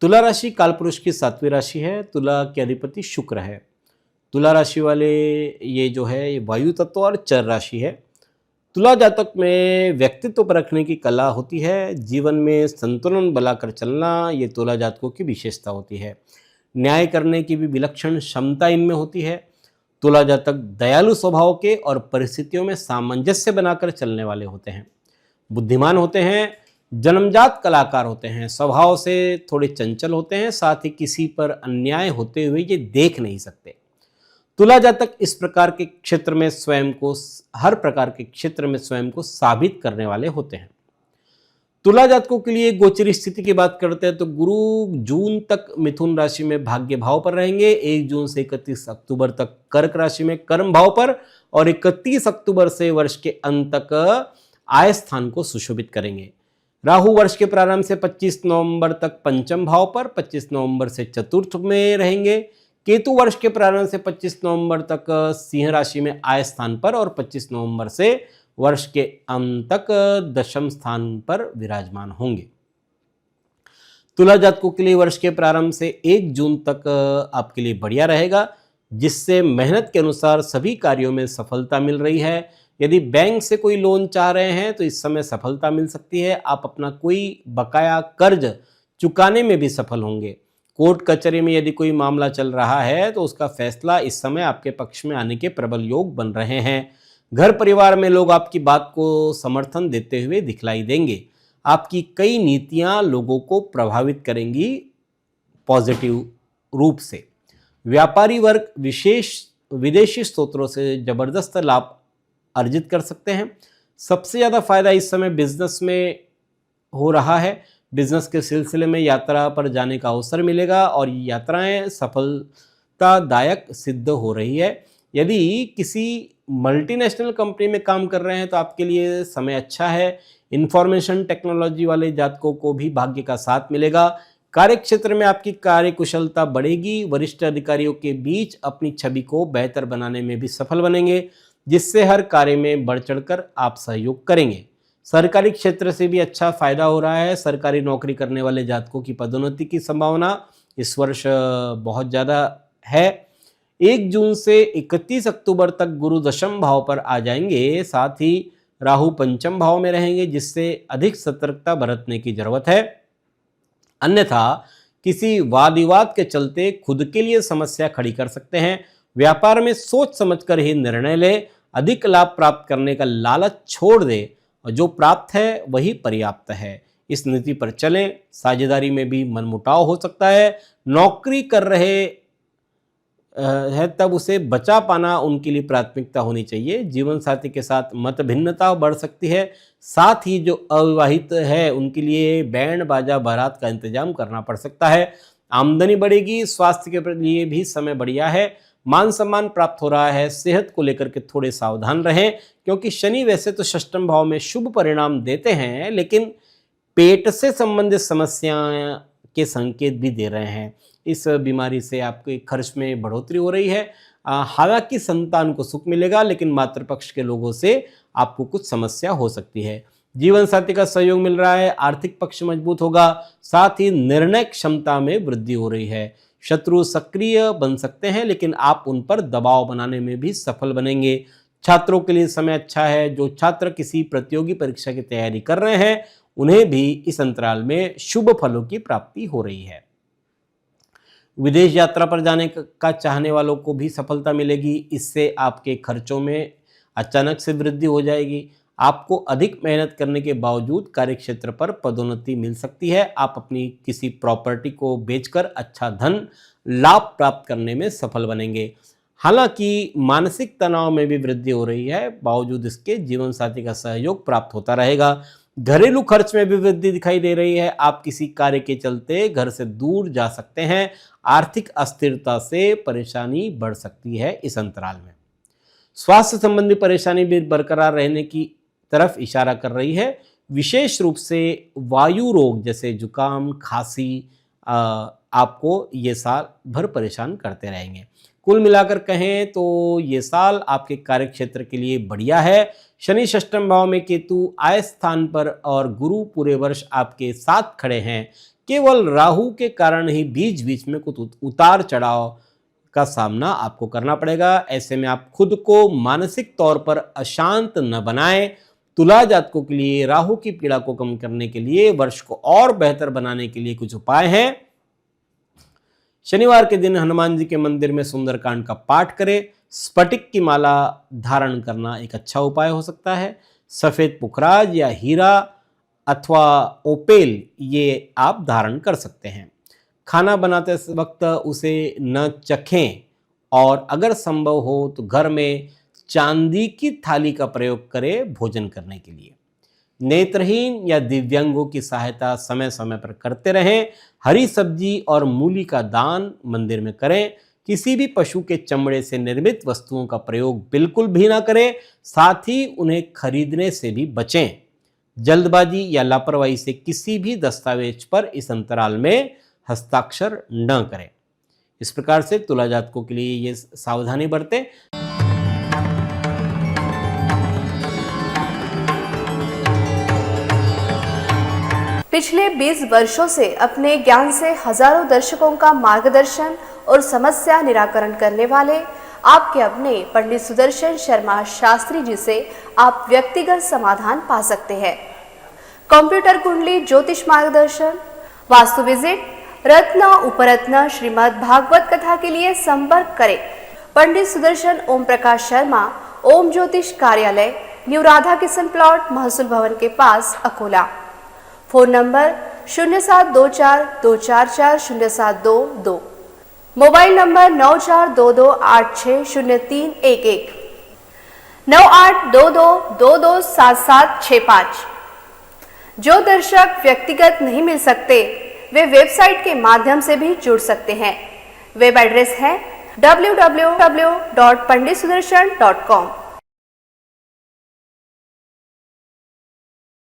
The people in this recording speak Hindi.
तुला राशि कालपुरुष की 7वीं राशि है। तुला के अधिपति शुक्र है। तुला राशि वाले ये जो है ये वायु तत्व और चर राशि है। तुला जातक में व्यक्तित्व परखने की कला होती है। जीवन में संतुलन बनाकर चलना ये तुला जातकों की विशेषता होती है। न्याय करने की भी विलक्षण क्षमता इनमें होती है। तुला जातक दयालु स्वभाव के और परिस्थितियों में सामंजस्य बनाकर चलने वाले होते हैं। बुद्धिमान होते हैं, जन्मजात कलाकार होते हैं, स्वभाव से थोड़े चंचल होते हैं, साथ ही किसी पर अन्याय होते हुए ये देख नहीं सकते। तुला जातक इस प्रकार के क्षेत्र में स्वयं को हर प्रकार के क्षेत्र में स्वयं को साबित करने वाले होते हैं। तुला जातकों के लिए गोचरी स्थिति की बात करते हैं तो गुरु जून तक मिथुन राशि में भाग्य भाव पर रहेंगे। 1 जून से 31 अक्टूबर तक कर्क राशि में कर्म भाव पर और 31 अक्टूबर से वर्ष के अंत तक आय स्थान को सुशोभित करेंगे। राहु वर्ष के प्रारंभ से 25 नवंबर तक पंचम भाव पर, 25 नवंबर से चतुर्थ में रहेंगे। केतु वर्ष के प्रारंभ से 25 नवंबर तक सिंह राशि में आय स्थान पर और 25 नवंबर से वर्ष के अंत तक दशम स्थान पर विराजमान होंगे। तुला जातकों के लिए वर्ष के प्रारंभ से 1 जून तक आपके लिए बढ़िया रहेगा, जिससे मेहनत के अनुसार सभी कार्यों में सफलता मिल रही है। यदि बैंक से कोई लोन चाह रहे हैं तो इस समय सफलता मिल सकती है। आप अपना कोई बकाया कर्ज चुकाने में भी सफल होंगे। कोर्ट कचहरी में यदि कोई मामला चल रहा है तो उसका फैसला इस समय आपके पक्ष में आने के प्रबल योग बन रहे हैं। घर परिवार में लोग आपकी बात को समर्थन देते हुए दिखलाई देंगे। आपकी कई नीतियां लोगों को प्रभावित करेंगी पॉजिटिव रूप से। व्यापारी वर्ग विदेशी स्रोतों से जबरदस्त लाभ अर्जित कर सकते हैं। सबसे ज़्यादा फायदा इस समय बिजनेस में हो रहा है। बिजनेस के सिलसिले में यात्रा पर जाने का अवसर मिलेगा और यात्राएं सफलतादायक सिद्ध हो रही है। यदि किसी मल्टीनेशनल कंपनी में काम कर रहे हैं तो आपके लिए समय अच्छा है। इंफॉर्मेशन टेक्नोलॉजी वाले जातकों को भी भाग्य का साथ मिलेगा। कार्य क्षेत्र में आपकी कार्यकुशलता बढ़ेगी। वरिष्ठ अधिकारियों के बीच अपनी छवि को बेहतर बनाने में भी सफल बनेंगे, जिससे हर कार्य में बढ़ चढ़कर आप सहयोग करेंगे। सरकारी क्षेत्र से भी अच्छा फायदा हो रहा है। सरकारी नौकरी करने वाले जातकों की पदोन्नति की संभावना इस वर्ष बहुत ज़्यादा है। 1 जून से 31 अक्टूबर तक गुरु दशम भाव पर आ जाएंगे, साथ ही राहु पंचम भाव में रहेंगे, जिससे अधिक सतर्कता बरतने की जरूरत है। अन्यथा किसी वाद विवाद के चलते खुद के लिए समस्या खड़ी कर सकते हैं। व्यापार में सोच समझकर ही निर्णय ले। अधिक लाभ प्राप्त करने का लालच छोड़ दे और जो प्राप्त है वही पर्याप्त है, इस नीति पर चलें। साझेदारी में भी मनमुटाव हो सकता है। नौकरी कर रहे है तब उसे बचा पाना उनके लिए प्राथमिकता होनी चाहिए। जीवन साथी के साथ मत भिन्नता बढ़ सकती है। साथ ही जो अविवाहित है उनके लिए बैंड बाजा बारात का इंतजाम करना पड़ सकता है। आमदनी बढ़ेगी। स्वास्थ्य के लिए भी समय बढ़िया है। मान सम्मान प्राप्त हो रहा है। सेहत को लेकर के थोड़े सावधान रहें, क्योंकि शनि वैसे तो षष्ठम भाव में शुभ परिणाम देते हैं, लेकिन पेट से संबंधित समस्या के संकेत भी दे रहे हैं। इस बीमारी से आपके खर्च में बढ़ोतरी हो रही है। हालांकि संतान को सुख मिलेगा, लेकिन मातृपक्ष के लोगों से आपको कुछ समस्या हो सकती है। जीवन साथी का सहयोग मिल रहा है। आर्थिक पक्ष मजबूत होगा। साथ ही निर्णय क्षमता में वृद्धि हो रही है। शत्रु सक्रिय बन सकते हैं, लेकिन आप उन पर दबाव बनाने में भी सफल बनेंगे। छात्रों के लिए समय अच्छा है। जो छात्र किसी प्रतियोगी परीक्षा की तैयारी कर रहे हैं उन्हें भी इस अंतराल में शुभ फलों की प्राप्ति हो रही है। विदेश यात्रा पर जाने का चाहने वालों को भी सफलता मिलेगी। इससे आपके खर्चों में अचानक से वृद्धि हो जाएगी। आपको अधिक मेहनत करने के बावजूद कार्यक्षेत्र पर पदोन्नति मिल सकती है। आप अपनी किसी प्रॉपर्टी को बेचकर अच्छा धन लाभ प्राप्त करने में सफल बनेंगे। हालांकि मानसिक तनाव में भी वृद्धि हो रही है। बावजूद इसके जीवन साथी का सहयोग प्राप्त होता रहेगा। घरेलू खर्च में भी वृद्धि दिखाई दे रही है। आप किसी कार्य के चलते घर से दूर जा सकते हैं। आर्थिक अस्थिरता से परेशानी बढ़ सकती है इस अंतराल में। स्वास्थ्य संबंधी परेशानी भी बरकरार रहने की तरफ इशारा कर रही है। विशेष रूप से वायु रोग जैसे जुकाम, खांसी आपको ये साल भर परेशान करते रहेंगे। कुल मिलाकर कहें तो ये साल आपके कार्यक्षेत्र के लिए बढ़िया है। शनि षष्ठम भाव में, केतु आय स्थान पर और गुरु पूरे वर्ष आपके साथ खड़े हैं। केवल राहु के कारण ही बीच बीच में कुछ उतार चढ़ाव का सामना आपको करना पड़ेगा। ऐसे में आप खुद को मानसिक तौर पर अशांत न बनाएं। तुला जातकों के लिए राहु की पीड़ा को कम करने के लिए, वर्ष को और बेहतर बनाने के लिए कुछ उपाय हैं। शनिवार के दिन हनुमान जी के मंदिर में सुंदरकांड का पाठ करें। स्फटिक की माला धारण करना एक अच्छा उपाय हो सकता है। सफेद पुखराज या हीरा अथवा ओपेल ये आप धारण कर सकते हैं। खाना बनाते वक्त उसे न चखें और अगर संभव हो तो घर में चांदी की थाली का प्रयोग करें भोजन करने के लिए। नेत्रहीन या दिव्यांगों की सहायता समय समय पर करते रहें। हरी सब्जी और मूली का दान मंदिर में करें। किसी भी पशु के चमड़े से निर्मित वस्तुओं का प्रयोग बिल्कुल भी ना करें, साथ ही उन्हें खरीदने से भी बचें। जल्दबाजी या लापरवाही से किसी भी दस्तावेज पर इस अंतराल में हस्ताक्षर न करें। इस प्रकार से तुला जातकों के लिए ये सावधानी बरतें। पिछले 20 वर्षों से अपने ज्ञान से हजारों दर्शकों का मार्गदर्शन और समस्या निराकरण करने वाले आपके अपने पंडित सुदर्शन शर्मा शास्त्री जी से आप व्यक्तिगत समाधान पा सकते हैं। कंप्यूटर कुंडली ज्योतिष मार्गदर्शन, वास्तु विजिट, रत्न उपरत्न श्रीमद् भागवत कथा के लिए संपर्क करें पंडित सुदर्शन ओम प्रकाश शर्मा, ओम ज्योतिष कार्यालय, न्यू राधा किशन प्लॉट, महसूल भवन के पास, Akola. Phone number 0724244072, mobile number 9422860311, 9822227765। जो दर्शक व्यक्तिगत नहीं मिल सकते वे वेबसाइट के माध्यम से भी जुड़ सकते हैं। वेब एड्रेस है www.panditsudarshan.com।